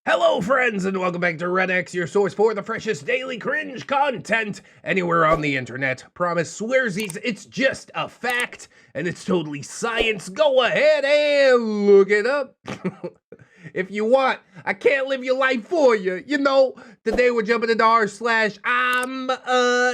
Hello friends and welcome back to ReddX, your source for the freshest daily cringe content anywhere on the internet. Promise swearsies, it's just a fact and it's totally science. Go ahead and look it up. If you want, I can't live your life for you. You know, today we're jumping into r/I'm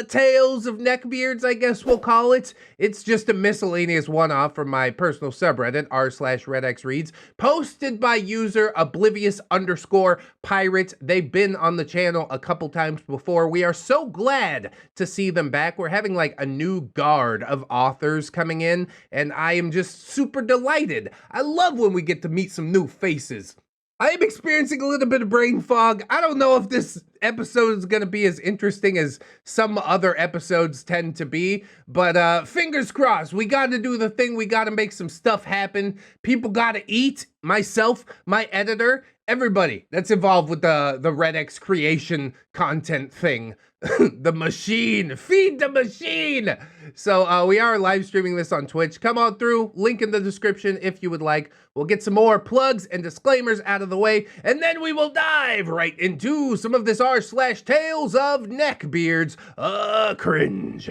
Tales of Neckbeards, I guess we'll call it. It's just a miscellaneous one-off from my personal subreddit, r/ReddXReads, posted by user oblivious_pirate. They've been on the channel a couple times before. We are so glad to see them back. We're having like a new guard of authors coming in, and I am just super delighted. I love when we get to meet some new faces. I am experiencing a little bit of brain fog. I don't know if this episode is going to be as interesting as some other episodes tend to be, but fingers crossed. We got to do the thing. We got to make some stuff happen. People got to eat. Myself, my editor, everybody that's involved with the ReddX creation content thing. The machine, feed the machine. So we are live streaming this on Twitch. Come on through, link in the description if you would like. We'll get some more plugs and disclaimers out of the way, and then we will dive right into some of this r/Tales of Neckbeards cringe.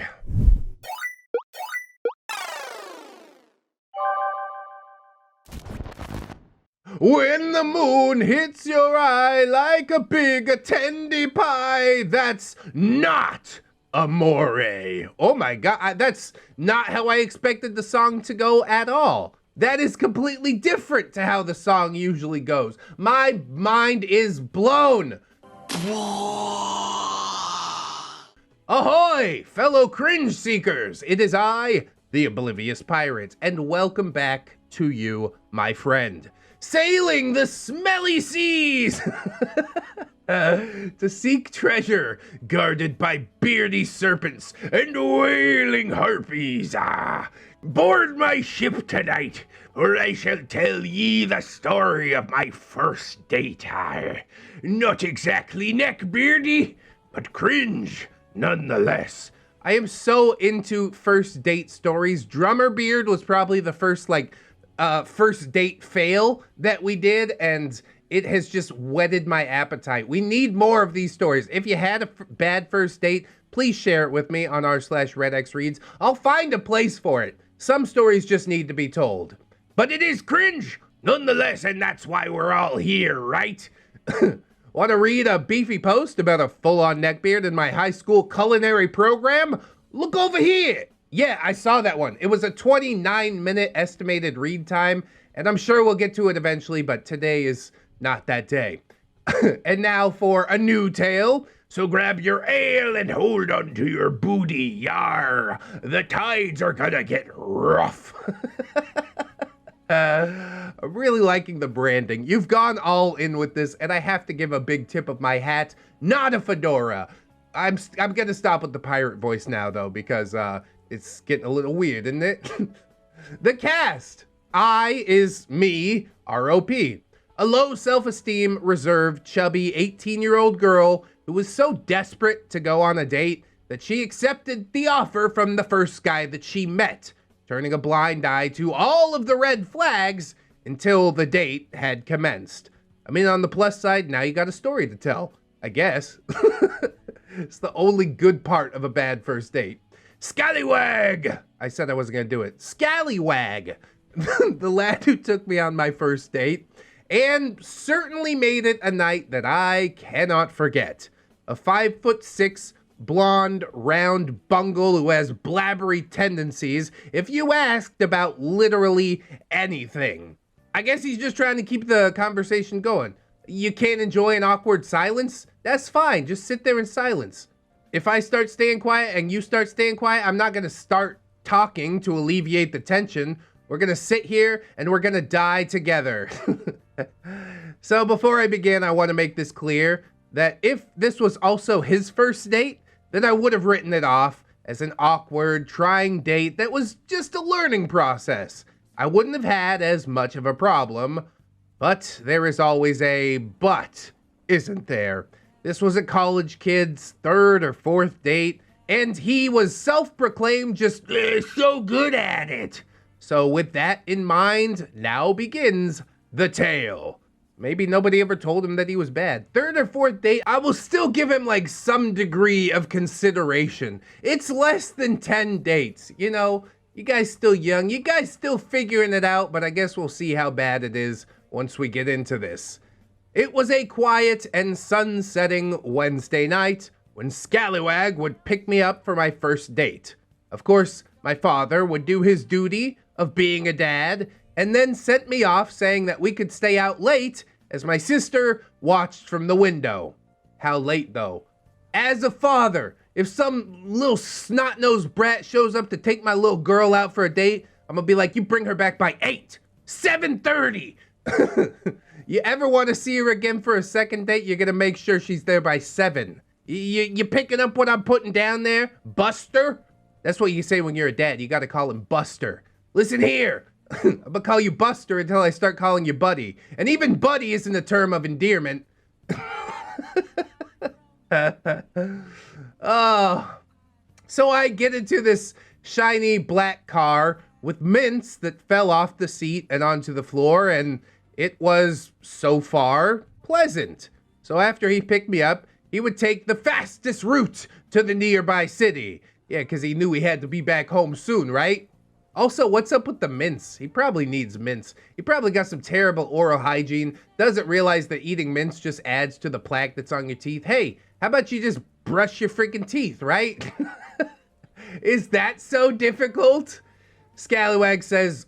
When the moon hits your eye like a big attendy pie, that's not amore. Oh my god, that's not how I expected the song to go at all. That is completely different to how the song usually goes. My mind is blown. Ahoy, fellow cringe seekers. It is I, the Oblivious Pirate, and welcome back to you, my friend. Sailing the smelly seas to seek treasure guarded by beardy serpents and wailing harpies. Board my ship tonight, or I shall tell ye the story of my first date. Not exactly neckbeardy, but cringe nonetheless. I am so into first date stories. Drummer Beard was probably the first first date fail that we did, and it has just whetted my appetite. We need more of these stories. If you had a bad first date, please share it with me on r/ReddXReads. I'll find a place for it. Some stories just need to be told. But it is cringe nonetheless, and that's why we're all here, right? Want to read a beefy post about a full-on neckbeard in my high school culinary program? Look over here. Yeah, I saw that one. It was a 29-minute estimated read time, and I'm sure we'll get to it eventually, but today is not that day. And now for a new tale. So grab your ale and hold on to your booty, yar. The tides are gonna get rough. I'm really liking the branding. You've gone all in with this, and I have to give a big tip of my hat. Not a fedora. I'm gonna stop with the pirate voice now, though, because it's getting a little weird, isn't it? The cast. I is me, R.O.P. A low self-esteem, reserved, chubby 18-year-old girl who was so desperate to go on a date that she accepted the offer from the first guy that she met, turning a blind eye to all of the red flags until the date had commenced. I mean, on the plus side, now you got a story to tell, I guess. It's the only good part of a bad first date. Scallywag! I said I wasn't gonna do it. Scallywag! The lad who took me on my first date, and certainly made it a night that I cannot forget. A 5'6", blonde, round bungle who has blabbery tendencies if you asked about literally anything. I guess he's just trying to keep the conversation going. You can't enjoy an awkward silence? That's fine, just sit there in silence. If I start staying quiet and you start staying quiet, I'm not gonna start talking to alleviate the tension. We're gonna sit here and we're gonna die together. So before I begin, I wanna make this clear that if this was also his first date, then I would have written it off as an awkward, trying date that was just a learning process. I wouldn't have had as much of a problem, but there is always a but, isn't there? This was a college kid's third or fourth date, and he was self-proclaimed just so good at it. So with that in mind, now begins the tale. Maybe nobody ever told him that he was bad. Third or fourth date, I will still give him like some degree of consideration. It's less than 10 dates, you know? You guys still young, you guys still figuring it out, but I guess we'll see how bad it is once we get into this. It was a quiet and sun-setting Wednesday night when Scallywag would pick me up for my first date. Of course, my father would do his duty of being a dad and then sent me off saying that we could stay out late as my sister watched from the window. How late though? As a father, if some little snot-nosed brat shows up to take my little girl out for a date, I'm gonna be like, you bring her back by 8, 7:30. You ever want to see her again for a second date, you're gonna make sure she's there by 7. You picking up what I'm putting down there? Buster? That's what you say when you're a dad. You gotta call him Buster. Listen here. I'm gonna call you Buster until I start calling you Buddy. And even Buddy isn't a term of endearment. Oh. So I get into this shiny black car with mints that fell off the seat and onto the floor, and it was, so far, pleasant. So after he picked me up, he would take the fastest route to the nearby city. Yeah, because he knew he had to be back home soon, right? Also, what's up with the mints? He probably needs mints. He probably got some terrible oral hygiene, doesn't realize that eating mints just adds to the plaque that's on your teeth. Hey, how about you just brush your freaking teeth, right? Is that so difficult? Scallywag says,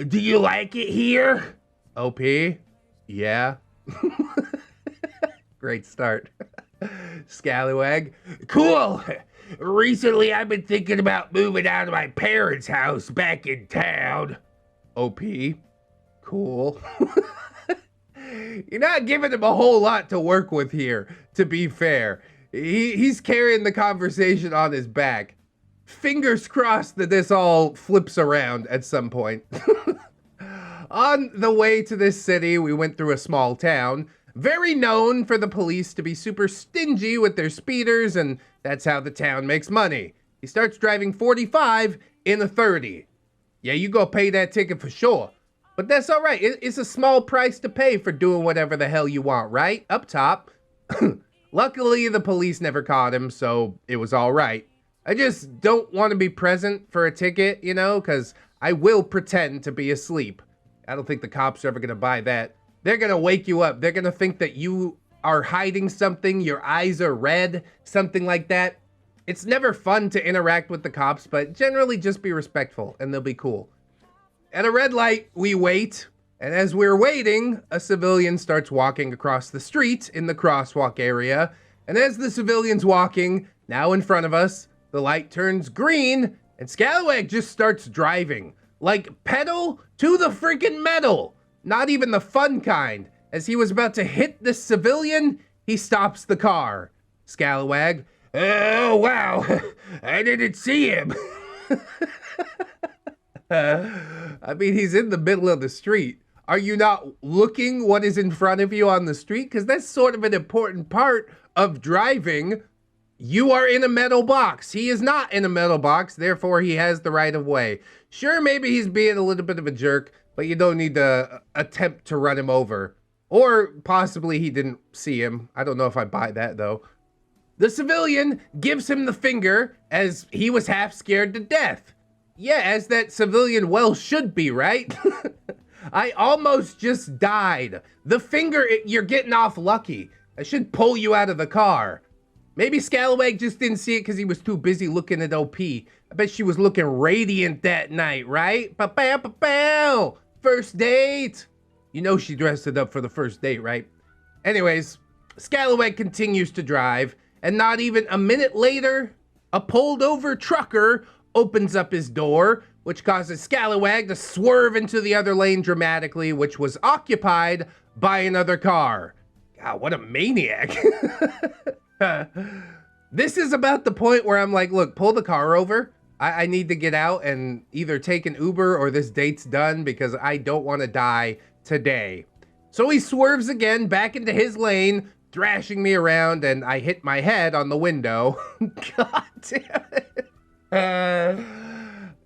do you like it here? OP? Yeah. Great start. Scallywag. Cool. Recently, I've been thinking about moving out of my parents' house back in town. OP. Cool. You're not giving him a whole lot to work with here, to be fair. He's carrying the conversation on his back. Fingers crossed that this all flips around at some point. On the way to this city, we went through a small town, very known for the police to be super stingy with their speeders, and that's how the town makes money. He starts driving 45 in a 30. Yeah, you go pay that ticket for sure. But that's all right. It's a small price to pay for doing whatever the hell you want, right? Up top. Luckily, the police never caught him, so it was all right. I just don't want to be present for a ticket, you know, because I will pretend to be asleep. I don't think the cops are ever going to buy that. They're going to wake you up. They're going to think that you are hiding something. Your eyes are red, something like that. It's never fun to interact with the cops, but generally just be respectful and they'll be cool. At a red light, we wait. And as we're waiting, a civilian starts walking across the street in the crosswalk area. And as the civilian's walking, now in front of us, the light turns green and Scallywag just starts driving. Like pedal to the freaking metal. Not even the fun kind. As he was about to hit the civilian, he stops the car. Scallywag, oh wow, I didn't see him. I mean, he's in the middle of the street. Are you not looking what is in front of you on the street? Because that's sort of an important part of driving. You are in a metal box. He is not in a metal box, therefore he has the right of way. Sure, maybe he's being a little bit of a jerk, but you don't need to attempt to run him over. Or possibly he didn't see him. I don't know if I buy that though. The civilian gives him the finger as he was half scared to death. Yeah, as that civilian well should be, right? I almost just died. The finger, you're getting off lucky. I should pull you out of the car. Maybe Scallywag just didn't see it because he was too busy looking at OP. I bet she was looking radiant that night, right? Pa-pow, pa-pow! First date! You know she dressed it up for the first date, right? Anyways, Scallywag continues to drive, and not even a minute later, a pulled over trucker opens up his door, which causes Scallywag to swerve into the other lane dramatically, which was occupied by another car. God, what a maniac. This is about the point where I'm like, look, pull the car over. I need to get out and either take an Uber or this date's done because I don't want to die today. So he swerves again back into his lane, thrashing me around, and I hit my head on the window. God damn it.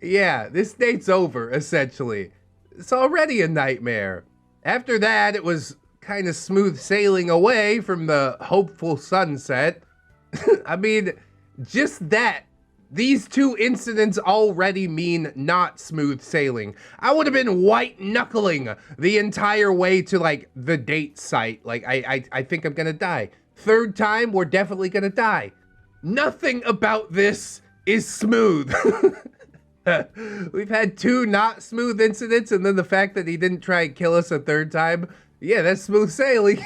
Yeah, this date's over, essentially. It's already a nightmare. After that, it was kind of smooth sailing away from the hopeful sunset. I mean, just that. These two incidents already mean not smooth sailing. I would have been white knuckling the entire way to like the date site. Like, I think I'm gonna die. Third time, we're definitely gonna die. Nothing about this is smooth. We've had two not smooth incidents, and then the fact that he didn't try and kill us a third time. Yeah, that's smooth sailing.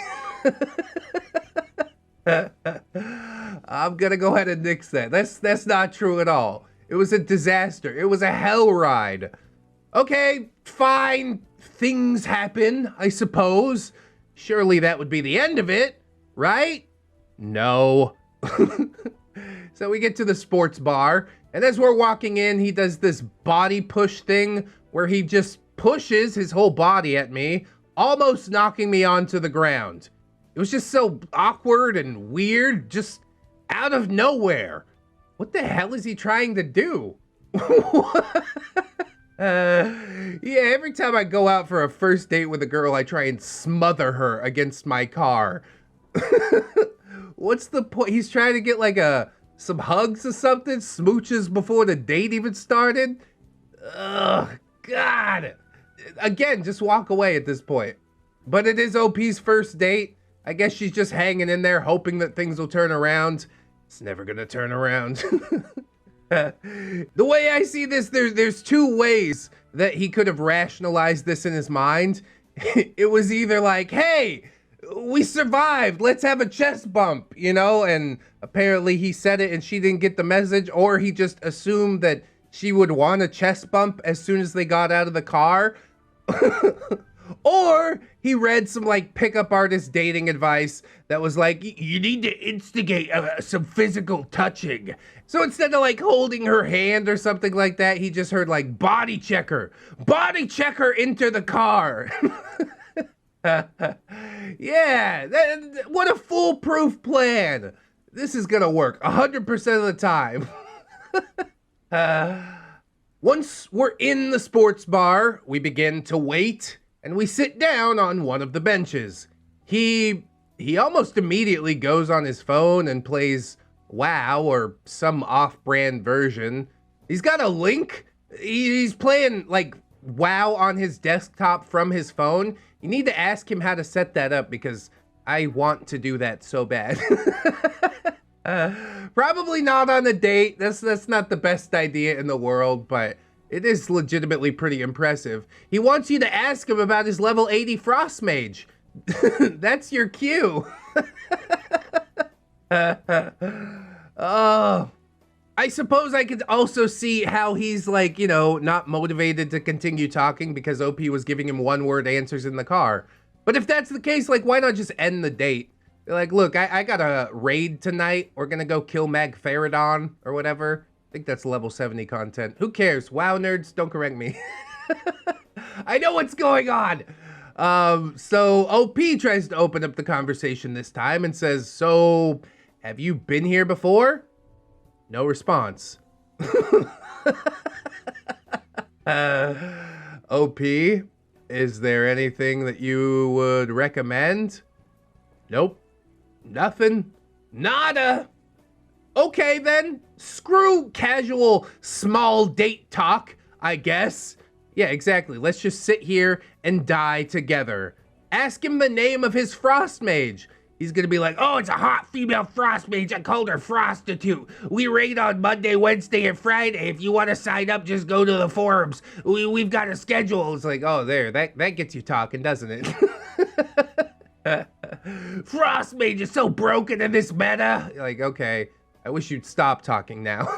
I'm gonna go ahead and nix that. That's not true at all. It was a disaster. It was a hell ride. Okay, fine. Things happen, I suppose. Surely that would be the end of it, right? No. So we get to the sports bar, and as we're walking in, he does this body push thing where he just pushes his whole body at me, almost knocking me onto the ground. It was just so awkward and weird, just out of nowhere. What the hell is he trying to do? Yeah, every time I go out for a first date with a girl, I try and smother her against my car. What's the point? He's trying to get like some hugs or something, smooches before the date even started. Ugh, God. Again, just walk away at this point. But it is OP's first date. I guess she's just hanging in there, hoping that things will turn around. It's never gonna turn around. The way I see this, there's two ways that he could have rationalized this in his mind. It was either like, hey, we survived, let's have a chest bump, you know? And apparently he said it and she didn't get the message, or he just assumed that she would want a chest bump as soon as they got out of the car. Or he read some like pickup artist dating advice that was like, you need to instigate some physical touching. So instead of like holding her hand or something like that, he just heard like body check her into the car. Yeah, what a foolproof plan. This is gonna work 100% of the time. Once we're in the sports bar, we begin to wait. And we sit down on one of the benches. He almost immediately goes on his phone and plays WoW or some off-brand version. He's got a link. He's playing like WoW on his desktop from his phone. You need to ask him how to set that up because I want to do that so bad. Probably not on a date. That's not the best idea in the world, but it is legitimately pretty impressive. He wants you to ask him about his level 80 Frost Mage. That's your cue. Oh, I suppose I could also see how he's like, you know, not motivated to continue talking because OP was giving him one-word answers in the car. But if that's the case, like, why not just end the date? Like, look, I got a raid tonight. We're gonna go kill Magfaradon or whatever. I think that's level 70 content. Who cares? WoW nerds, don't correct me. I know what's going on. So OP tries to open up the conversation this time and says, so have you been here before? No response. OP, is there anything that you would recommend? Nope. Nothing. Nada. Okay then, screw casual small date talk, I guess. Yeah, exactly. Let's just sit here and die together. Ask him the name of his Frost Mage. He's gonna be like, oh, it's a hot female Frost Mage. I called her Prostitute. We raid on Monday, Wednesday, and Friday. If you want to sign up, just go to the forums. We've got a schedule. It's like, oh, there, that gets you talking, doesn't it? Frost Mage is so broken in this meta. Like, okay. I wish you'd stop talking now.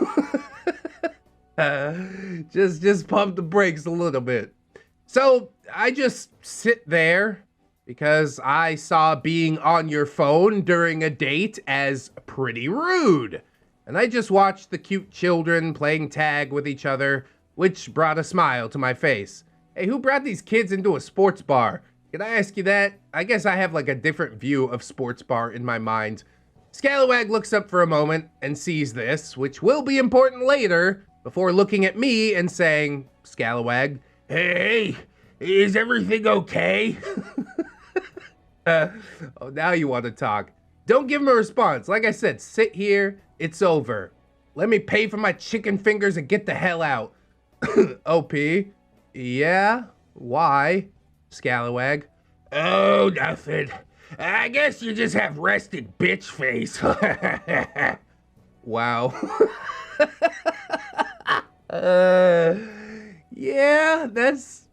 Just pump the brakes a little bit. So I just sit there because I saw being on your phone during a date as pretty rude. And I just watched the cute children playing tag with each other, which brought a smile to my face. Hey, who brought these kids into a sports bar? Can I ask you that? I guess I have like a different view of sports bar in my mind. Scalawag looks up for a moment and sees this, which will be important later, before looking at me and saying, Scalawag, hey, Is everything okay? Oh, now you want to talk. Don't give him a response. Like I said, sit here. It's over. Let me pay for my chicken fingers and get the hell out. OP. Yeah? Why? Scalawag. Oh, nothing. I guess you just have rested bitch face. Wow. Yeah, that's...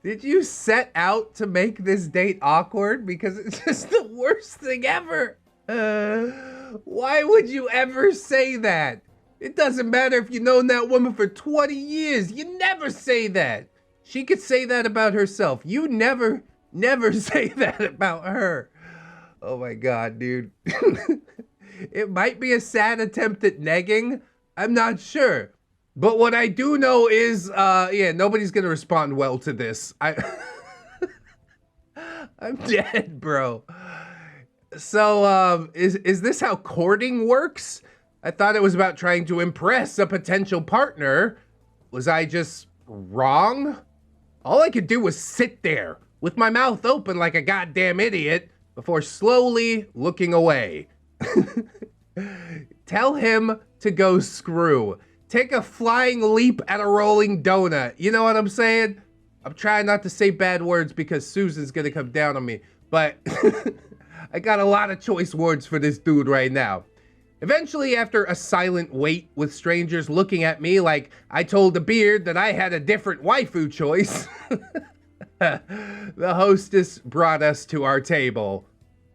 Did you set out to make this date awkward? Because it's just the worst thing ever. Why would you ever say that? It doesn't matter if you've known that woman for 20 years. You never say that. She could say that about herself. You never say that about her. Oh my God, dude. It might be a sad attempt at negging. I'm not sure. But what I do know is, yeah, nobody's gonna respond well to this. I'm dead, bro. So, is this how courting works? I thought it was about trying to impress a potential partner. Was I just wrong? All I could do was sit there with my mouth open like a goddamn idiot before slowly looking away. Tell him to go screw. Take a flying leap at a rolling donut. You know what I'm saying? I'm trying not to say bad words because Susan's gonna come down on me, but I got a lot of choice words for this dude right now. Eventually, after a silent wait with strangers looking at me like I told the beard that I had a different waifu choice, the hostess brought us to our table.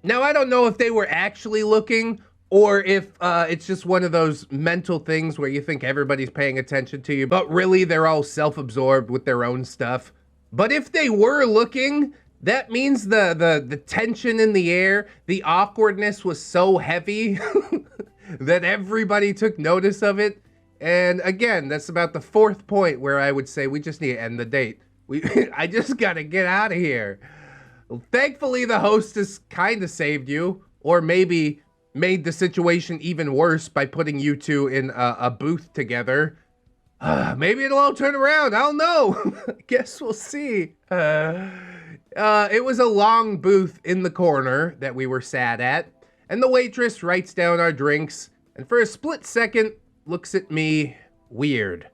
Now, I don't know if they were actually looking or if it's just one of those mental things where you think everybody's paying attention to you, but really they're all self-absorbed with their own stuff. But if they were looking, that means the tension in the air, the awkwardness was so heavy that everybody took notice of it. And again, that's about the fourth point where I would say we just need to end the date. I just gotta get out of here. Well, thankfully, the hostess kind of saved you, or maybe made the situation even worse by putting you two in a booth together. Maybe it'll all turn around. I don't know. Guess we'll see. It was a long booth in the corner that we were sat at, and the waitress writes down our drinks, and for a split second, looks at me weird.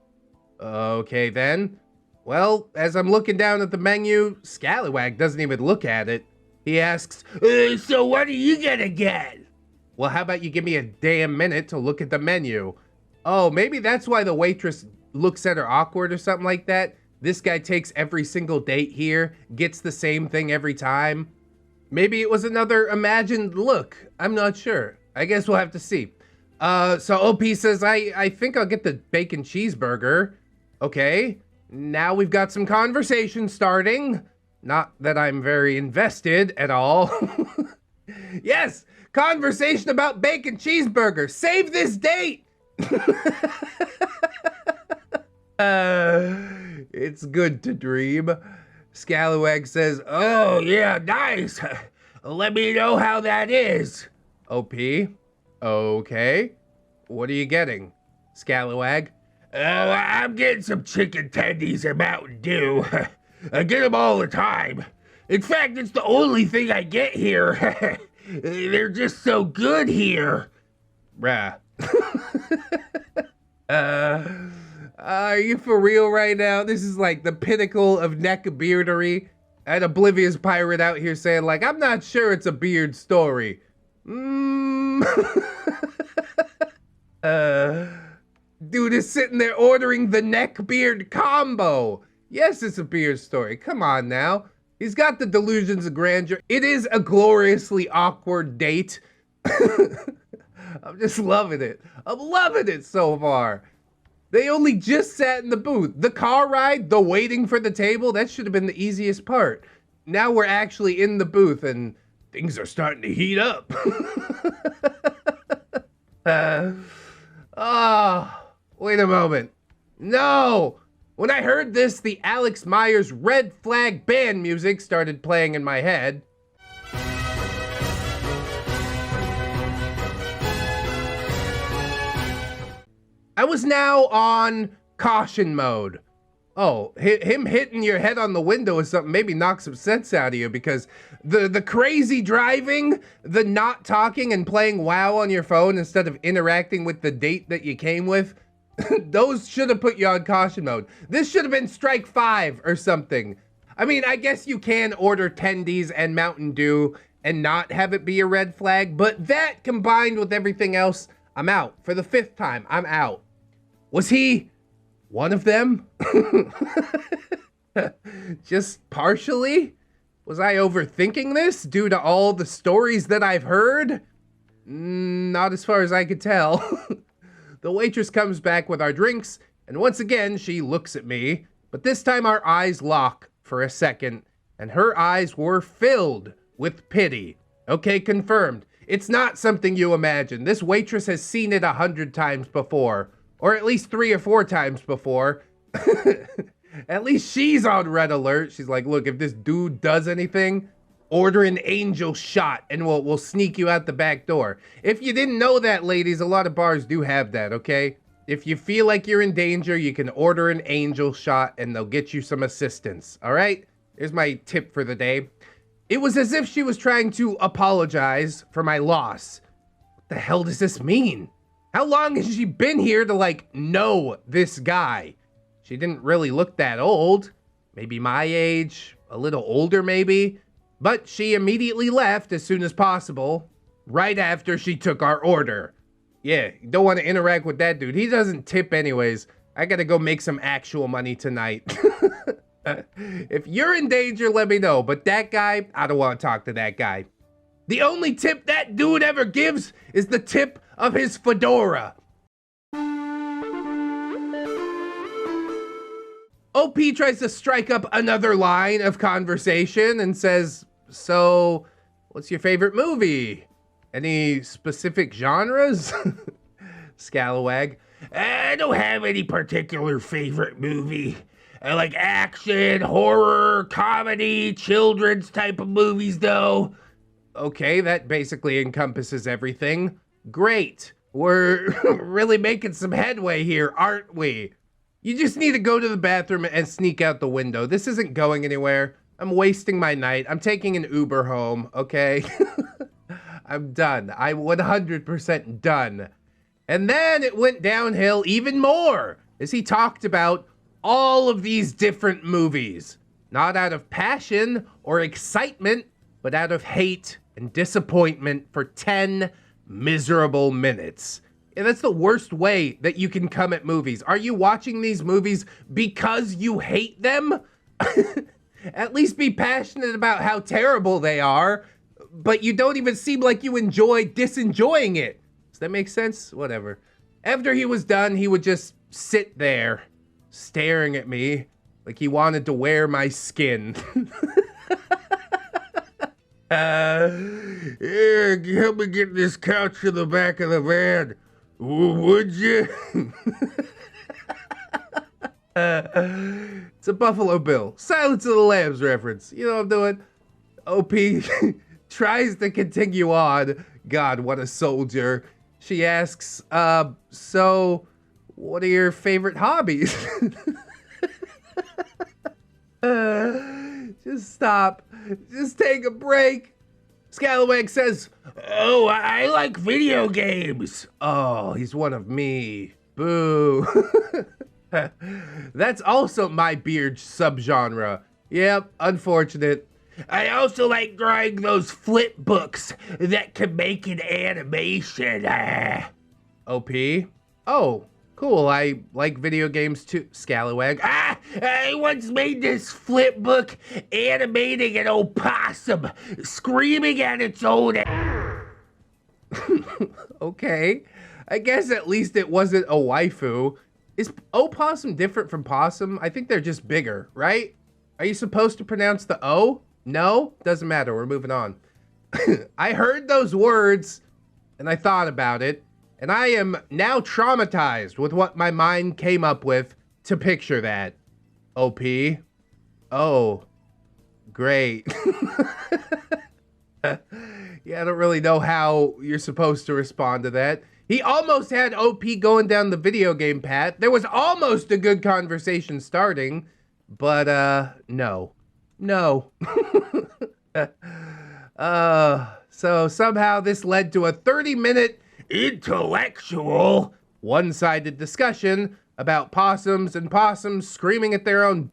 Okay then. Well, as I'm looking down at the menu, Scalawag doesn't even look at it. He asks, so what are you gonna get? Well, how about you give me a damn minute to look at the menu? Oh, maybe that's why the waitress looks at her awkward or something like that. This guy takes every single date here, gets the same thing every time. Maybe it was another imagined look. I'm not sure. I guess we'll have to see. So OP says, I think I'll get the bacon cheeseburger. Okay, now we've got some conversation starting. Not that I'm very invested at all. Yes, conversation about bacon cheeseburger. Save this date. It's good to dream. Scalawag says, oh yeah, nice. Let me know how that is. OP, okay. What are you getting? Scalawag, oh, I'm getting some chicken tendies and Mountain Dew. I get them all the time. In fact, it's the only thing I get here. They're just so good here. Bruh. Are you for real right now? This is like the pinnacle of neckbeardery. An oblivious pirate out here saying like, I'm not sure it's a beard story. Dude is sitting there ordering the neckbeard combo. Yes, it's a beard story. Come on now. He's got the delusions of grandeur. It is a gloriously awkward date. I'm just loving it. I'm loving it so far. They only just sat in the booth. The car ride, the waiting for the table, that should have been the easiest part. Now we're actually in the booth and things are starting to heat up. Wait a moment. No! When I heard this, the Alex Myers Red Flag Band music started playing in my head. I was now on caution mode. Oh, him hitting your head on the window or something maybe knock some sense out of you, because the crazy driving, the not talking and playing WoW on your phone instead of interacting with the date that you came with, those should have put you on caution mode. This should have been strike 5 or something. I mean, I guess you can order tendies and Mountain Dew and not have it be a red flag, but that combined with everything else, I'm out. For the 5th time, I'm out. Was he one of them? Just partially? Was I overthinking this due to all the stories that I've heard? Not as far as I could tell. The waitress comes back with our drinks, and once again, she looks at me, but this time our eyes lock for a second, and her eyes were filled with pity. Okay, confirmed. It's not something you imagine. This waitress has seen it 100 times before. Or at least 3 or 4 times before. At least she's on red alert. She's like, look, if this dude does anything, order an angel shot and we'll sneak you out the back door. If you didn't know that, ladies, a lot of bars do have that, okay? If you feel like you're in danger, you can order an angel shot and they'll get you some assistance, all right? Here's my tip for the day. It was as if she was trying to apologize for my loss. What the hell does this mean? How long has she been here to, like, know this guy? She didn't really look that old. Maybe my age, a little older maybe. But she immediately left as soon as possible, right after she took our order. Yeah, you don't want to interact with that dude. He doesn't tip anyways. I gotta go make some actual money tonight. If you're in danger, let me know. But that guy, I don't want to talk to that guy. The only tip that dude ever gives is the tip of his fedora. OP tries to strike up another line of conversation and says, so, what's your favorite movie? Any specific genres? Scalawag. I don't have any particular favorite movie. I like action, horror, comedy, children's type of movies though. Okay, that basically encompasses everything. Great. We're really making some headway here, aren't we? You just need to go to the bathroom and sneak out the window. This isn't going anywhere. I'm wasting my night. I'm taking an Uber home, okay? I'm done. I'm 100% done. And then it went downhill even more as he talked about all of these different movies. Not out of passion or excitement, but out of hate and disappointment for 10 miserable minutes. And that's the worst way that you can come at movies. Are you watching these movies because you hate them? At least be passionate about how terrible they are, but you don't even seem like you enjoy disenjoying it. Does that make sense? Whatever. After he was done, he would just sit there, staring at me like he wanted to wear my skin. Here, help me get this couch to the back of the van. Would you? It's a Buffalo Bill. Silence of the Lambs reference. You know what I'm doing? OP tries to continue on. God, what a soldier. She asks, so what are your favorite hobbies? Just stop. Just take a break. Scalawag says, oh, I like video games. Oh, he's one of me. Boo. That's also my beard subgenre. Yep, unfortunate. I also like drawing those flip books that can make an animation. OP? Oh, cool. I like video games too. Scalawag. I once made this flip book animating an opossum screaming at its owner. Okay. I guess at least it wasn't a waifu. Is opossum different from possum? I think they're just bigger, right? Are you supposed to pronounce the O? No? Doesn't matter. We're moving on. I heard those words and I thought about it, and I am now traumatized with what my mind came up with to picture that. OP? Oh, great. Yeah, I don't really know how you're supposed to respond to that. He almost had OP going down the video game path. There was almost a good conversation starting, but no. No. So somehow this led to a 30-minute intellectual one-sided discussion about possums and possums screaming at their own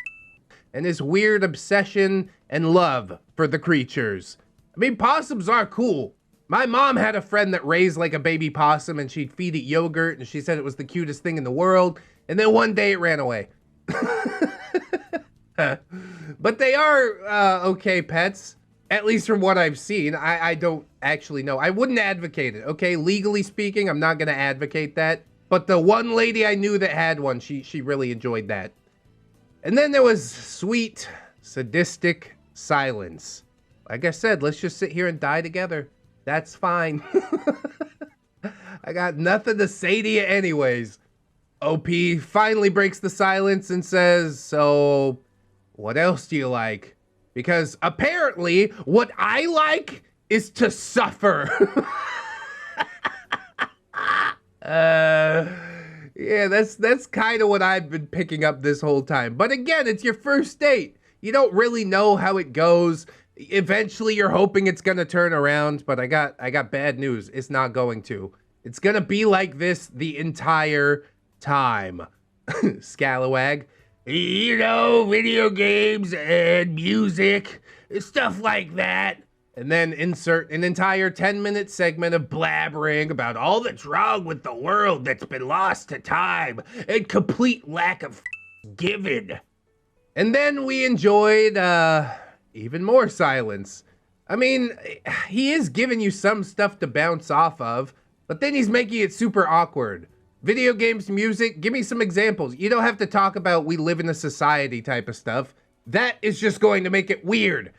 and his weird obsession and love for the creatures. I mean, possums are cool. My mom had a friend that raised like a baby possum and she'd feed it yogurt and she said it was the cutest thing in the world. And then one day it ran away. But they are okay pets, at least from what I've seen. I don't actually know. I wouldn't advocate it, okay? Legally speaking, I'm not going to advocate that. But the one lady I knew that had one, she really enjoyed that. And then there was sweet, sadistic silence. Like I said, let's just sit here and die together. That's fine. I got nothing to say to you anyways. OP finally breaks the silence and says, so what else do you like? Because apparently what I like is to suffer. Yeah, that's kind of what I've been picking up this whole time. But again, it's your first date. You don't really know how it goes. Eventually, you're hoping it's gonna turn around, but I got bad news. It's not going to. It's gonna be like this the entire time. Scalawag. You know, video games and music, stuff like that. And then insert an entire 10-minute segment of blabbering about all that's wrong with the world that's been lost to time and complete lack of giving. And then we enjoyed even more silence. I mean, he is giving you some stuff to bounce off of, but then he's making it super awkward. Video games, music, give me some examples. You don't have to talk about we live in a society type of stuff. That is just going to make it weird.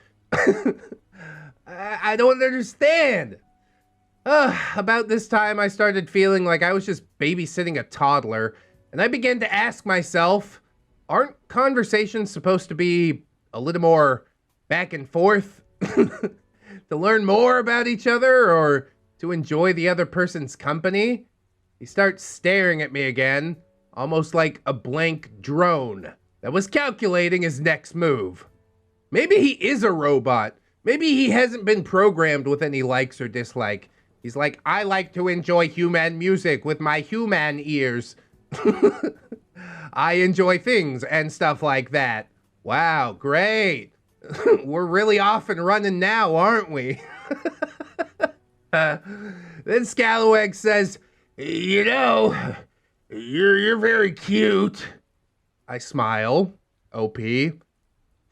I don't understand. About this time, I started feeling like I was just babysitting a toddler, and I began to ask myself, aren't conversations supposed to be a little more back and forth? To learn more about each other, or to enjoy the other person's company? He starts staring at me again, almost like a blank drone that was calculating his next move. Maybe he is a robot. Maybe he hasn't been programmed with any likes or dislike. He's like, I like to enjoy human music with my human ears. I enjoy things and stuff like that. Wow, great. We're really off and running now, aren't we? Then Scalawag says, you know, you're very cute. I smile. OP.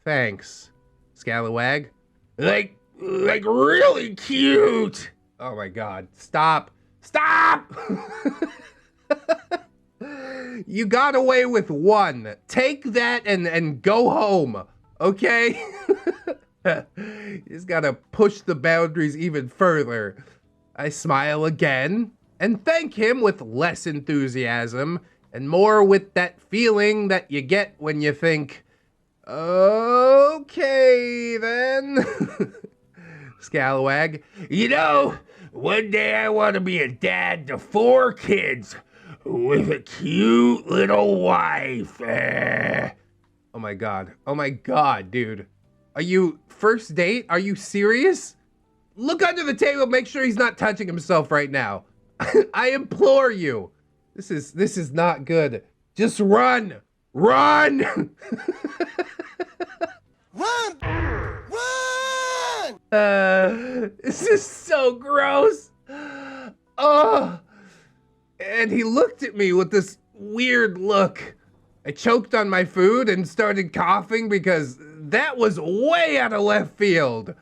Thanks, Scalawag. Like really cute. Oh my god. Stop. Stop! You got away with one. Take that and go home. Okay? You just gotta push the boundaries even further. I smile again and thank him with less enthusiasm and more with that feeling that you get when you think, okay, then. Scalawag. You know, one day I want to be a dad to 4 kids with a cute little wife. Oh my god. Oh my god, dude. Are you first date? Are you serious? Look under the table, make sure he's not touching himself right now. I implore you. This is not good. Just run. Run! Run! Run! This is so gross. Oh. And he looked at me with this weird look. I choked on my food and started coughing because that was way out of left field.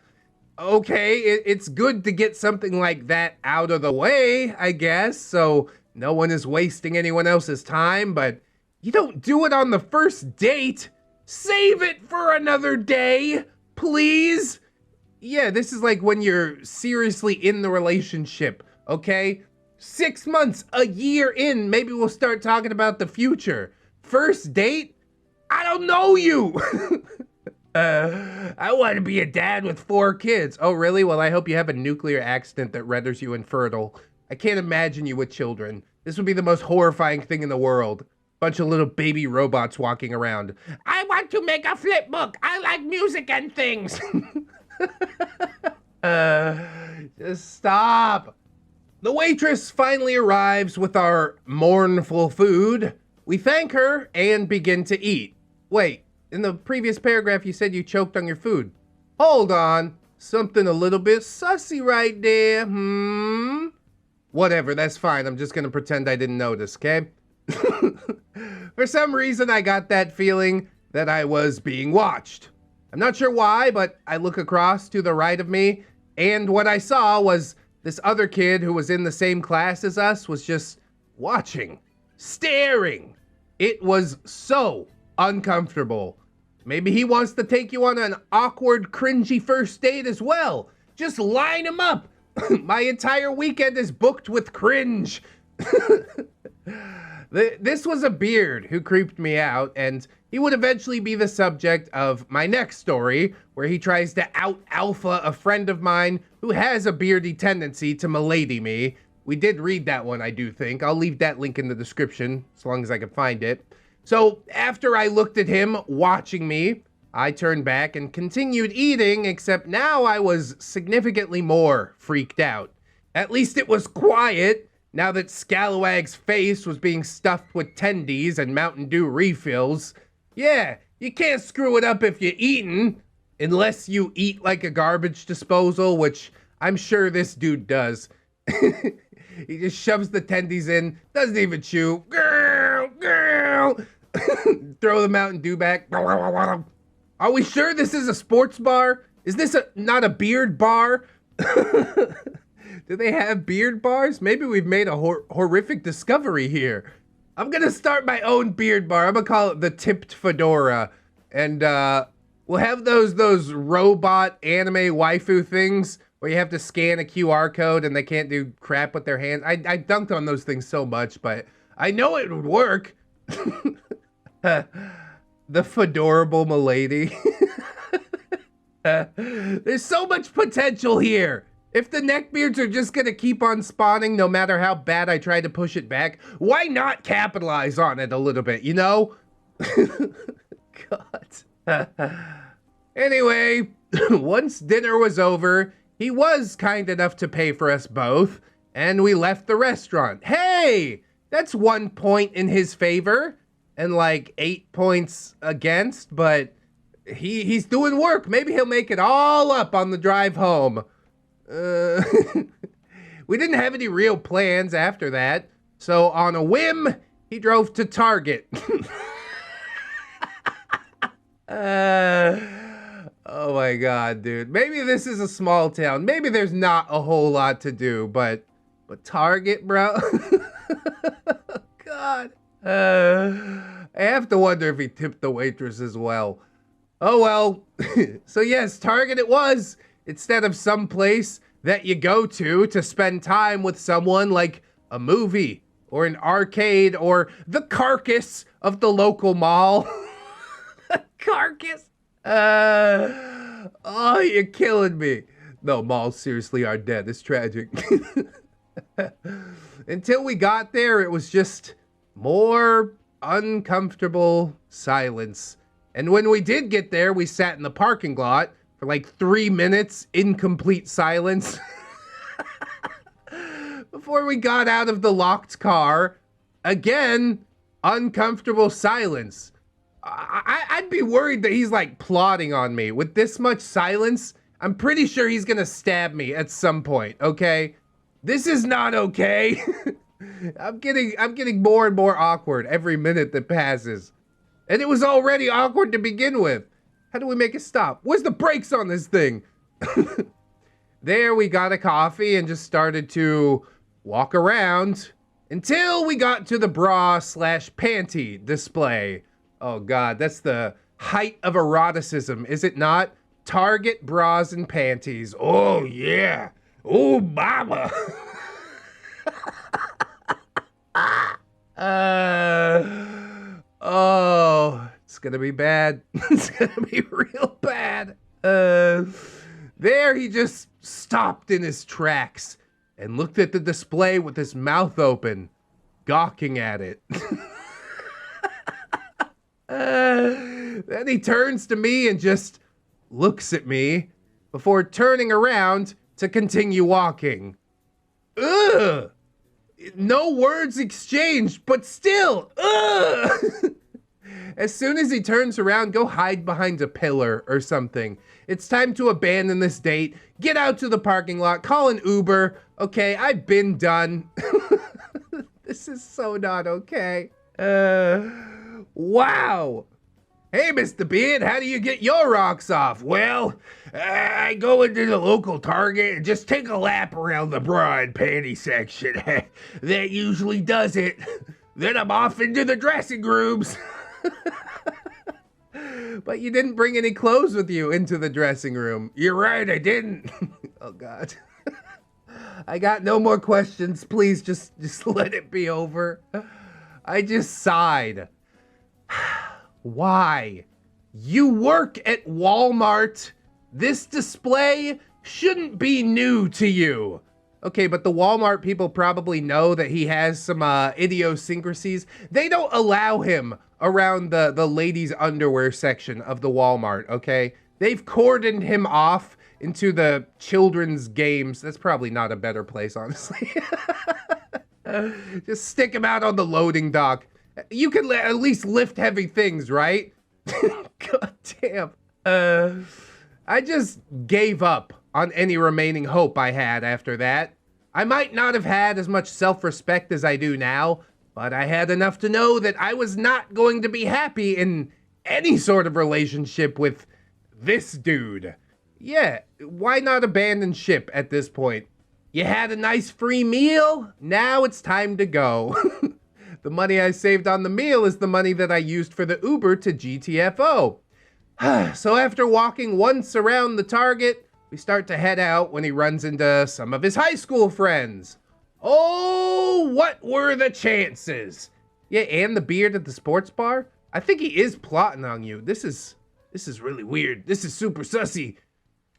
Okay, it's good to get something like that out of the way, I guess, so no one is wasting anyone else's time, but you don't do it on the first date. Save it for another day, please. Yeah, this is like when you're seriously in the relationship, okay? 6 months, a year in, maybe we'll start talking about the future. First date? I don't know you. I want to be a dad with 4 kids. Oh, really? Well, I hope you have a nuclear accident that renders you infertile. I can't imagine you with children. This would be the most horrifying thing in the world. Bunch of little baby robots walking around. I want to make a flip book. I like music and things. Just stop. The waitress finally arrives with our mournful food. We thank her and begin to eat. Wait, in the previous paragraph you said you choked on your food. Hold on. Something a little bit sussy right there. Whatever, that's fine. I'm just gonna pretend I didn't notice, okay? For some reason, I got that feeling that I was being watched. I'm not sure why, but I look across to the right of me, and what I saw was this other kid who was in the same class as us was just watching, staring. It was so uncomfortable. Maybe he wants to take you on an awkward, cringy first date as well. Just line him up. My entire weekend is booked with cringe. This was a beard who creeped me out, and he would eventually be the subject of my next story, where he tries to out-alpha a friend of mine who has a beardy tendency to milady me. We did read that one, I do think. I'll leave that link in the description, as long as I can find it. So, after I looked at him watching me, I turned back and continued eating, except now I was significantly more freaked out. At least it was quiet, now that Scalawag's face was being stuffed with tendies and Mountain Dew refills. Yeah, you can't screw it up if you're eating, unless you eat like a garbage disposal, which I'm sure this dude does. He just shoves the tendies in, doesn't even chew. Girl. Throw the Mountain Dew back. Are we sure this is a sports bar? Is this not a beard bar? Do they have beard bars? Maybe we've made a horrific discovery here. I'm gonna start my own beard bar. I'm gonna call it the Tipped Fedora. And we'll have those robot anime waifu things where you have to scan a QR code and they can't do crap with their hands. I dunked on those things so much, but I know it would work. The fedorable milady. There's so much potential here. If the neckbeards are just gonna keep on spawning no matter how bad I try to push it back, why not capitalize on it a little bit, you know? God. Anyway, once dinner was over, he was kind enough to pay for us both, and we left the restaurant. Hey! That's 1 point in his favor, and like 8 points against, but he's doing work. Maybe he'll make it all up on the drive home. We didn't have any real plans after that, so on a whim, he drove to Target. Oh my god, dude. Maybe this is a small town. Maybe there's not a whole lot to do, but Target, bro? God. I have to wonder if he tipped the waitress as well. Oh well. So yes, Target it was, instead of some place that you go to spend time with someone, like a movie or an arcade or the carcass of the local mall. Carcass. Oh, you're killing me. No, malls seriously are dead. It's tragic. Until we got there, it was just more uncomfortable silence. And when we did get there, we sat in the parking lot for like 3 minutes in complete silence. Before we got out of the locked car, again, uncomfortable silence. I'd be worried that he's like plotting on me. With this much silence, I'm pretty sure he's gonna stab me at some point, okay? This is not okay. I'm getting more and more awkward every minute that passes. And it was already awkward to begin with. How do we make it stop? Where's the brakes on this thing? There we got a coffee and just started to walk around until we got to the bra/panty display. Oh God, that's the height of eroticism, is it not? Target bras and panties. Oh yeah. Oh mama. Oh, it's gonna be bad. It's gonna be real bad. There he just stopped in his tracks. and looked at the display with his mouth open, gawking at it. Then he turns to me and just looks at me before turning around to continue walking. Ugh! No words exchanged, but still, ugh! As soon as he turns around, go hide behind a pillar or something. It's time to abandon this date, get out to the parking lot, call an Uber. Okay, I've been done. This is so not okay. Wow. Hey, Mr. Beard, how do you get your rocks off? Well, I go into the local Target and just take a lap around the bra and panty section. That usually does it. Then I'm off into the dressing rooms. But you didn't bring any clothes with you into the dressing room. You're right, I didn't. Oh, God. I got no more questions. Please, just let it be over. I just sighed. Why? You work at Walmart. This display shouldn't be new to you. Okay, but the Walmart people probably know that he has some idiosyncrasies. They don't allow him around the ladies' underwear section of the Walmart, okay? They've cordoned him off into the children's games. That's probably not a better place, honestly. Just stick him out on the loading dock. You can at least lift heavy things, right? God damn. I just gave up on any remaining hope I had after that. I might not have had as much self-respect as I do now, but I had enough to know that I was not going to be happy in any sort of relationship with this dude. Yeah, why not abandon ship at this point? You had a nice free meal, now it's time to go. The money I saved on the meal is the money that I used for the Uber to GTFO. So after walking once around the Target, we start to head out when he runs into some of his high school friends. Oh, what were the chances? Yeah, and the beard at the sports bar? I think he is plotting on you. This is really weird. This is super sussy.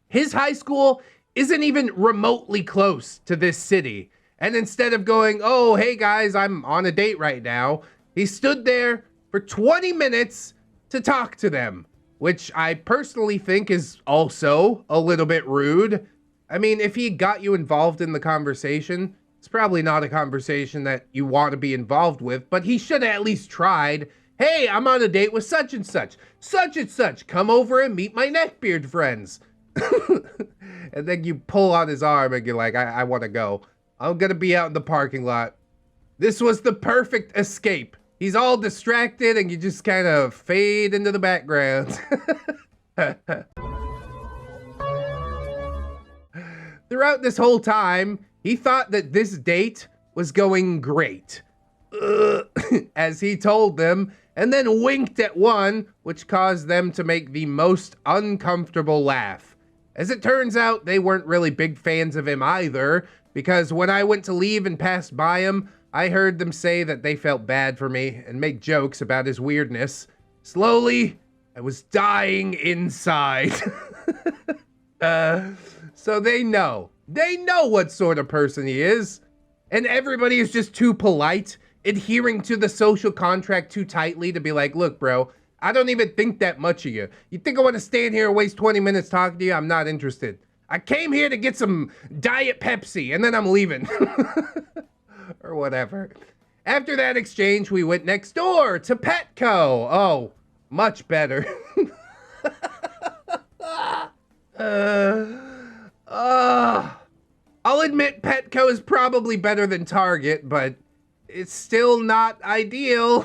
His high school isn't even remotely close to this city. And instead of going, oh, hey guys, I'm on a date right now, he stood there for 20 minutes to talk to them, which I personally think is also a little bit rude. I mean, if he got you involved in the conversation, it's probably not a conversation that you want to be involved with, but he should have at least tried. Hey, I'm on a date with such and such. Come over and meet my neckbeard friends. And then you pull on his arm and you're like, I want to go. I'm gonna be out in the parking lot. This was the perfect escape. He's all distracted and you just kind of fade into the background. Throughout this whole time, he thought that this date was going great. As he told them, and then winked at one, which caused them to make the most uncomfortable laugh. As it turns out, they weren't really big fans of him either, because when I went to leave and passed by him, I heard them say that they felt bad for me and make jokes about his weirdness. Slowly, I was dying inside. So they know what sort of person he is. And everybody is just too polite, adhering to the social contract too tightly to be like, look, bro, I don't even think that much of you. You think I want to stand here and waste 20 minutes talking to you? I'm not interested. I came here to get some Diet Pepsi, and then I'm leaving. Or whatever. After that exchange, we went next door to Petco. Oh, much better. I'll admit Petco is probably better than Target, but it's still not ideal.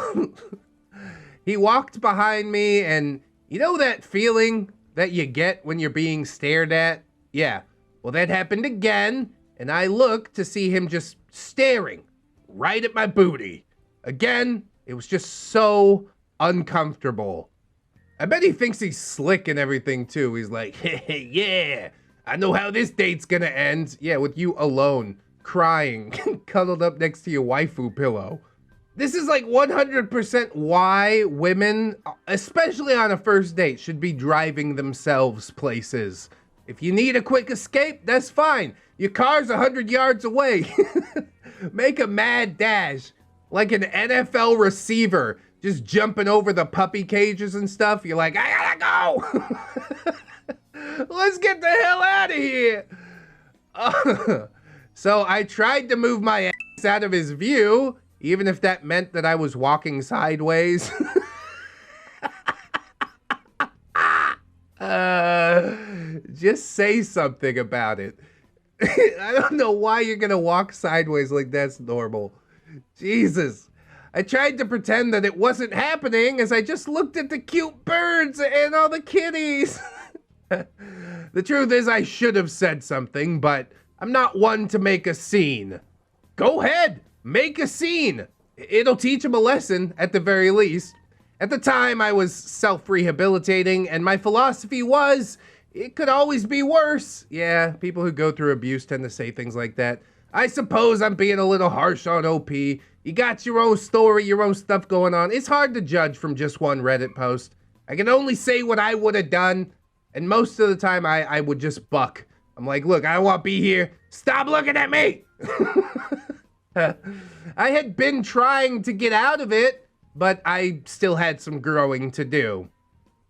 He walked behind me, and you know that feeling that you get when you're being stared at? Yeah, well, that happened again, and I looked to see him just staring right at my booty. Again, it was just so uncomfortable. I bet he thinks he's slick and everything, too. He's like, hey, yeah, I know how this date's gonna end. Yeah, with you alone, crying, cuddled up next to your waifu pillow. This is like 100% why women, especially on a first date, should be driving themselves places. If you need a quick escape, that's fine. Your car's 100 yards away. Make a mad dash, like an NFL receiver, just jumping over the puppy cages and stuff. You're like, I gotta go. Let's get the hell out of here. So I tried to move my ass out of his view, even if that meant that I was walking sideways. Just say something about it. I don't know why you're gonna walk sideways like that's normal. Jesus. I tried to pretend that it wasn't happening as I just looked at the cute birds and all the kitties. The truth is I should have said something, but I'm not one to make a scene. Go ahead, make a scene. It'll teach him a lesson at the very least. At the time, I was self-rehabilitating, and my philosophy was, it could always be worse. Yeah, people who go through abuse tend to say things like that. I suppose I'm being a little harsh on OP. You got your own story, your own stuff going on. It's hard to judge from just one Reddit post. I can only say what I would have done, and most of the time I would just buck. I'm like, look, I won't be here. Stop looking at me! I had been trying to get out of it, but I still had some growing to do.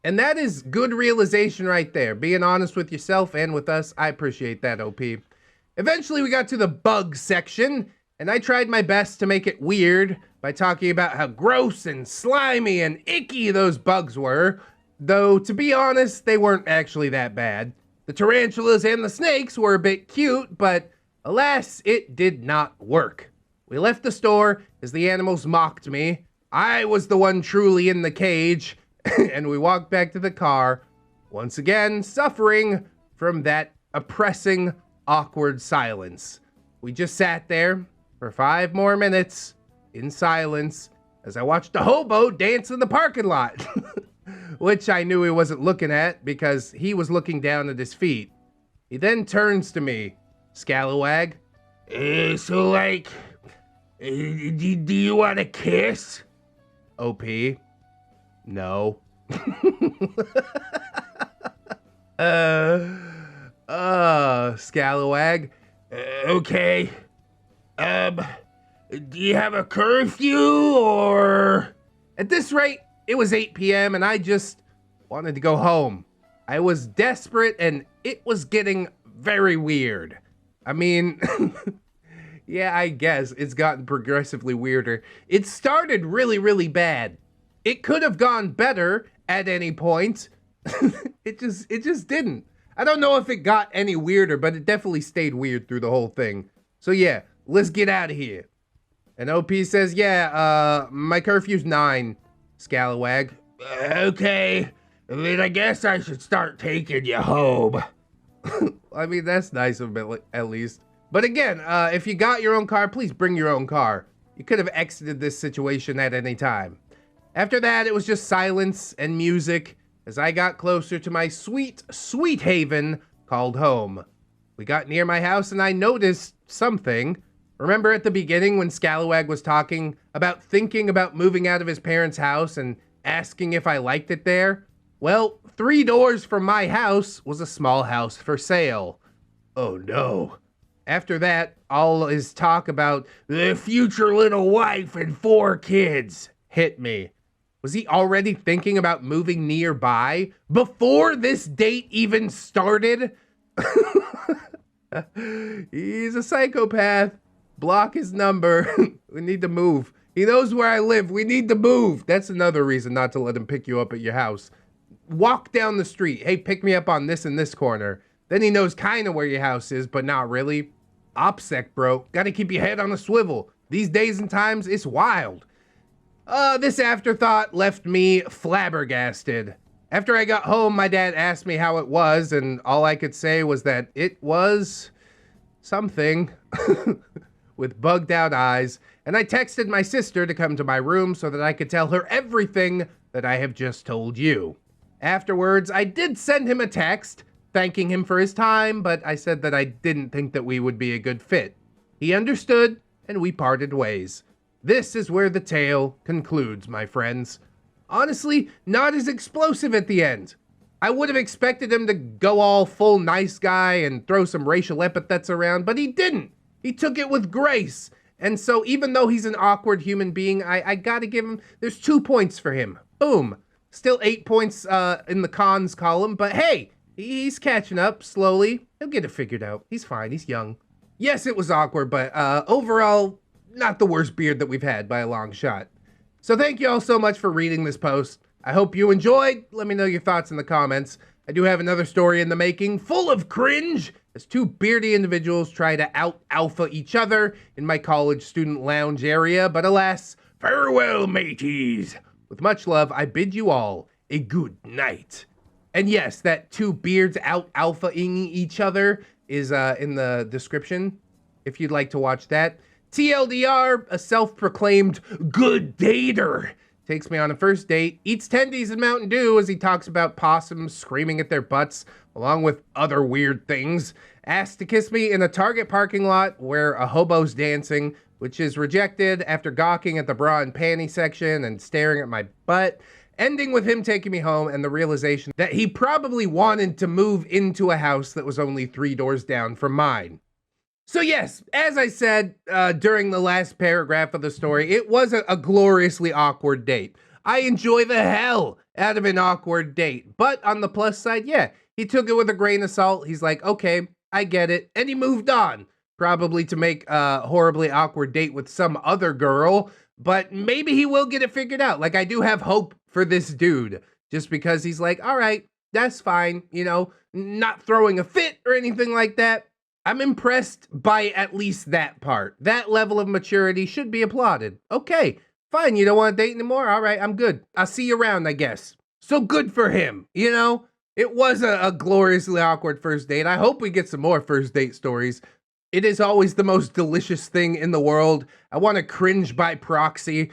And that is good realization right there. Being honest with yourself and with us, I appreciate that, OP. Eventually we got to the bug section, and I tried my best to make it weird by talking about how gross and slimy and icky those bugs were, though to be honest, they weren't actually that bad. The tarantulas and the snakes were a bit cute, but alas, it did not work. We left the store as the animals mocked me. I was the one truly in the cage, and we walked back to the car, once again suffering from that oppressing, awkward silence. We just sat there for 5 more minutes in silence as I watched a hobo dance in the parking lot, which I knew he wasn't looking at because he was looking down at his feet. He then turns to me, Scalawag. So like, do you want a kiss? OP. No. Scalawag. Okay. Do you have a curfew or? At this rate, it was 8 p.m. and I just wanted to go home. I was desperate and it was getting very weird. I mean, yeah, I guess it's gotten progressively weirder. It started really, really bad. It could have gone better at any point. It just didn't. I don't know if it got any weirder, but it definitely stayed weird through the whole thing. So yeah, let's get out of here. And OP says, yeah, my curfew's 9, Scalawag. Okay, then I guess I should start taking you home. I mean, that's nice of him at least. But again, if you got your own car, please bring your own car. You could have exited this situation at any time. After that, it was just silence and music as I got closer to my sweet, sweet haven called home. We got near my house and I noticed something. Remember at the beginning when Scalawag was talking about thinking about moving out of his parents' house and asking if I liked it there? Well, 3 doors from my house was a small house for sale. Oh no. After that, all his talk about the future little wife and 4 kids hit me. Was he already thinking about moving nearby before this date even started? He's a psychopath. Block his number. We need to move. He knows where I live. We need to move. That's another reason not to let him pick you up at your house. Walk down the street. Hey, pick me up on this and this corner. Then he knows kind of where your house is, but not really. OPSEC, bro. Gotta keep your head on a swivel. These days and times, it's wild. This afterthought left me flabbergasted. After I got home, my dad asked me how it was, and all I could say was that it was something with bugged out eyes, and I texted my sister to come to my room so that I could tell her everything that I have just told you. Afterwards, I did send him a text, thanking him for his time, but I said that I didn't think that we would be a good fit. He understood, and we parted ways. This is where the tale concludes, my friends. Honestly, not as explosive at the end. I would have expected him to go all full nice guy and throw some racial epithets around, but he didn't. He took it with grace. And so even though he's an awkward human being, I gotta give him, there's 2 points for him. Boom. Still 8 points in the cons column, but hey, he's catching up slowly. He'll get it figured out. He's fine, he's young. Yes, it was awkward, but overall, not the worst beard that we've had by a long shot. So thank you all so much for reading this post. I hope you enjoyed. Let me know your thoughts in the comments. I do have another story in the making, full of cringe, as 2 beardy individuals try to out-alpha each other in my college student lounge area, but alas, farewell, mateys. With much love, I bid you all a good night. And yes, that 2 beards out-alphaing each other is in the description, if you'd like to watch that. TLDR, a self-proclaimed good dater, takes me on a first date, eats tendies and Mountain Dew as he talks about possums screaming at their butts, along with other weird things, asks to kiss me in a Target parking lot where a hobo's dancing, which is rejected after gawking at the bra and panty section and staring at my butt, ending with him taking me home and the realization that he probably wanted to move into a house that was only 3 doors down from mine. So yes, as I said during the last paragraph of the story, it was a gloriously awkward date. I enjoy the hell out of an awkward date. But on the plus side, yeah, he took it with a grain of salt. He's like, okay, I get it. And he moved on, probably to make a horribly awkward date with some other girl. But maybe he will get it figured out. Like, I do have hope for this dude, just because he's like, all right, that's fine. You know, not throwing a fit or anything like that. I'm impressed by at least that part. That level of maturity should be applauded. Okay, fine, you don't want to date anymore? All right, I'm good. I'll see you around, I guess. So good for him, you know? It was a gloriously awkward first date. I hope we get some more first date stories. It is always the most delicious thing in the world. I want to cringe by proxy.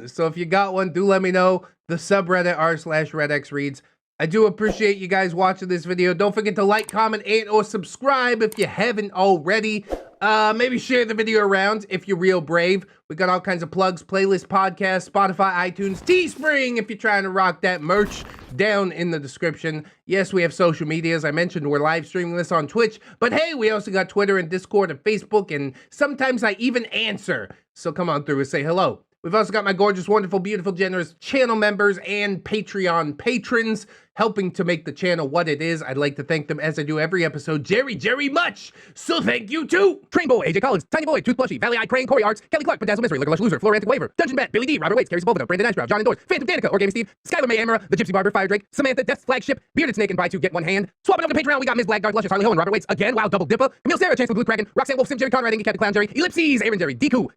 So if you got one, do let me know. The subreddit r/ReddX reads. I do appreciate you guys watching this video. Don't forget to like, comment, and or subscribe if you haven't already. Maybe share the video around if you're real brave. We got all kinds of plugs, playlists, podcasts, Spotify, iTunes, Teespring if you're trying to rock that merch, down in the description. Yes, we have social media. As I mentioned, we're live streaming this on Twitch. But hey, we also got Twitter and Discord and Facebook, and sometimes I even answer. So come on through and say hello. We've also got my gorgeous, wonderful, beautiful, generous channel members and Patreon patrons helping to make the channel what it is. I'd like to thank them as I do every episode. Jerry much. So thank you to Train Boy, AJ Collins, Tiny Boy, Tooth Plushy, Valley Eye Crane, Corey Arts, Kelly Clark, Bedazzle Mystery, Liquor Lush Loser, Florantic Waver, Dungeon Bet, Billy D, Robert Waits, Carrie Sepulveda, Brandon Ashbrow, John Endors, Phantom Danica, Or Game Steve, Skylar May Amara, The Gypsy Barber, Fire Drake, Samantha, Death's Flagship, Bearded Snake, and Buy Two Get One Hand. Swapping over to Patreon, we got Ms. Blackguard, Luscious, Harley Hohen, Robert Waits, again, Wild Double Dipper, Camille Sarah, Chance with Blue Kraken, Roxanne Wolf, Sim Jerry, Conrad, Ingy, Captain Clown Jerry, Ellipses, Aaron Jerry, Deku,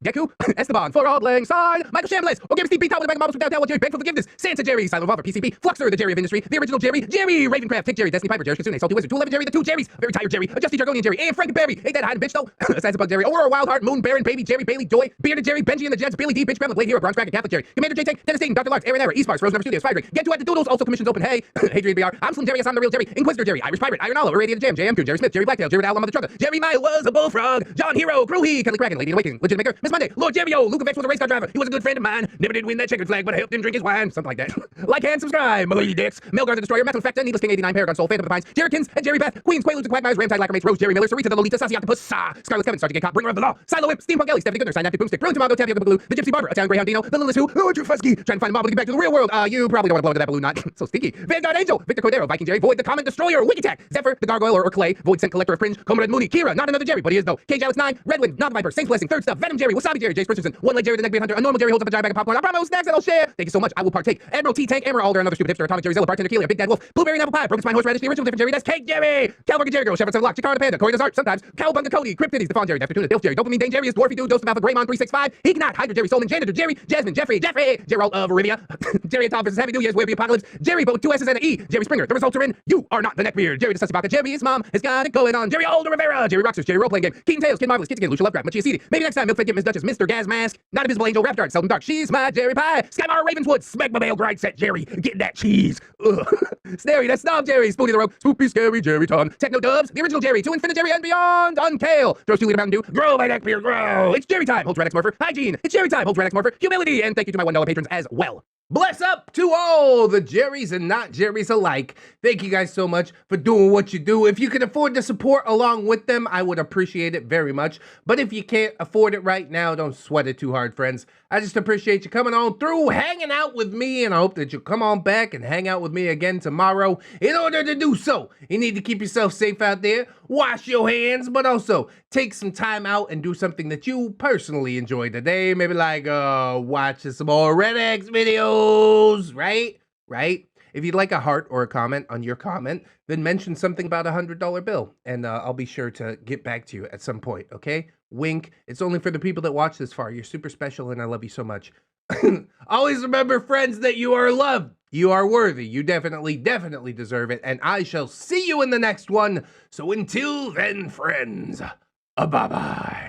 Esteban, For All Lang Side, Michael Shambliss, Or Game Steve, Beat Top with a bag of marbles from downtown, Jerry, Beg for Forgiveness, Santa Jerry, Silent Revolver, PCP, Fluxer, the Jerry of Industry, the original Jerry, Ravencraft, Tick Jerry, Destiny Piper, Jerry Kitsune, Salty Wizard, 211 Jerry, the 2 Jerrys, Very Tired Jerry, Justy Jargonian Jerry, and Frank Berry, ain't that hiding bitch though? Assassin Bug Jerry, Aurora Wildheart, Moon Baron, Baby Jerry, Bailey Joy, Bearded Jerry, Benji and the Jets, Billy D, Bitch Gremlin, Blade Hero, Bronze Cracker, Catholic Jerry, Commander J Tank, Dennis Dayton, Dr. Larks, Aaron Error, Easparks, Rose Number Studios, Fire Drake, Get You at the Doodles, also commissions open, hey, Hadrian BR, I'm Slim Jerry, I'm the real Jerry, Inquisitor Jerry, Irish Pirate, Iron Olive, Irradiated Jam, JM2, Jerry Smith, Jerry Blacktail, Jared Allen, Mother Trucker, Jerry My was a bullfrog, John Hero, Crewhee, Kelly Kraken, Lady in Awakening, Legit Maker, Miss Monday, Lord Jerry O, Luke Vex was a race car driver, he was a good friend of mine, never did win that checkered flag, but I helped him drink his wine, something like that. Like and subscribe, Malady Dix, Melgar the Destroyer, Metal Factor, Needless King 89, Paragon Soul, Phantom of the Pines, Jerrykins, and Jerry Beth, Queens, Quaaludes and Quagmires, Ramtide, Lackermates, Rose, Jerry Miller, Sarita the Lolita, Sassy Octopus, Scarlet Kevin, Sergeant Gay Cop, Bringer of the Law, Silo Whip, Steampunk Ellie, Stephanie Goodner, Synaptic Boomstick, Brilliant Tomago, Tapioca Baloo, the Gypsy Barber, Italian Greyhound Dino, the Lilith Who, Drew Fusky, trying to find a marble to get back to the real world. You probably don't want to blow into that balloon, not so stinky. Vanguard Angel, Victor Cordero, Viking Jerry, Void the Comment Destroyer, Wiki Tech, Zephyr, the Gargoyle or Clay, Void Scent Collector of Fringe, Comrade Mooney, Kira, not another Jerry, but he is though. Cage Alex 9, Redwind, Not the Viper, Saints Blessing, Third Stuff, Venom Jerry, Wasabi Jerry, Jace Christensen, One Leg Jerry, the Neckbeard Hunter, a normal Jerry holds up a giant bag of popcorn. I promise snacks that I'll share. Thank you so much. I will partake. Admiral T Tank, Emerald Alder, another stupid hipster, Atomic Jerry Zilla, Bartender Keeler, Big Dad Wolf, Blueberry and Apple Pie, Broken Spine Horseradish, the original different Jerry, that's Cake Jerry, Calvin Jerry Girl, Shepherd Seven Lock, Chikara the Panda, Corey does art sometimes, Cowabunga Cody, Crypt Titties, Devon Jerry, Neptune, Dilf Jerry, Dopamine Dane Jerry, Dwarfy Dude, Dose of Alpha, Greymon 365, Ignat, Hydra Jerry, Solman, Janitor Jerry, Jasmine, Jeffrey, Gerald of Arabia, Jerry and Tom versus Happy New Year's, Wave the Apocalypse, Jerry, but with 2 S's and an E, Jerry Springer, the results are in, you are not the Neckbeard, Jerry the Sussy Pocket, Jerry, his mom has got it going on, Jerry Older Rivera, Jerry Roxers, Jerry Role Playing Game, Keaton Tails, Kid Marvelous, Kids Again, Lucia Lovecraft, Machia CD, maybe next time, Milk Fed Get Miss Duchess, Mr. Gas Mask, Not Invisible Angel, Raptor Art, Seldom Dark, She's My Jerry Pie, Skymar Ravenswood, Smeg My Bale, Grind Set Jerry, Get That Cheese, Snary, that's Snob Jerry, Spoonie the Rogue, Spoopy Scary Jerry Ton, Techno Doves, the original Jerry, To Infinite Jerry and Beyond, Unkale, Throws 2 Liter Mountain Dew, Grow by Neckbeard, Grow, it's Jerry time, holds ReddX Morpher, Hygiene, it's Jerry time, holds ReddX Morpher, Humility, and thank you to my $1 patrons as well. Bless up to all the Jerrys and not Jerrys alike. Thank you guys so much for doing what you do. If you can afford to support along with them, I would appreciate it very much. But if you can't afford it right now, don't sweat it too hard, friends. I just appreciate you coming on through, hanging out with me, and I hope that you'll come on back and hang out with me again tomorrow. In order to do so, you need to keep yourself safe out there, wash your hands, but also take some time out and do something that you personally enjoy today. Maybe like watch some more ReddX videos, right? If you'd like a heart or a comment on your comment, then mention something about a $100 bill, and I'll be sure to get back to you at some point, okay? Wink. It's only for the people that watch this far. You're super special, and I love you so much. Always remember, friends, that you are loved. You are worthy. You definitely deserve it, and I shall see you in the next one. So until then, friends, bye-bye.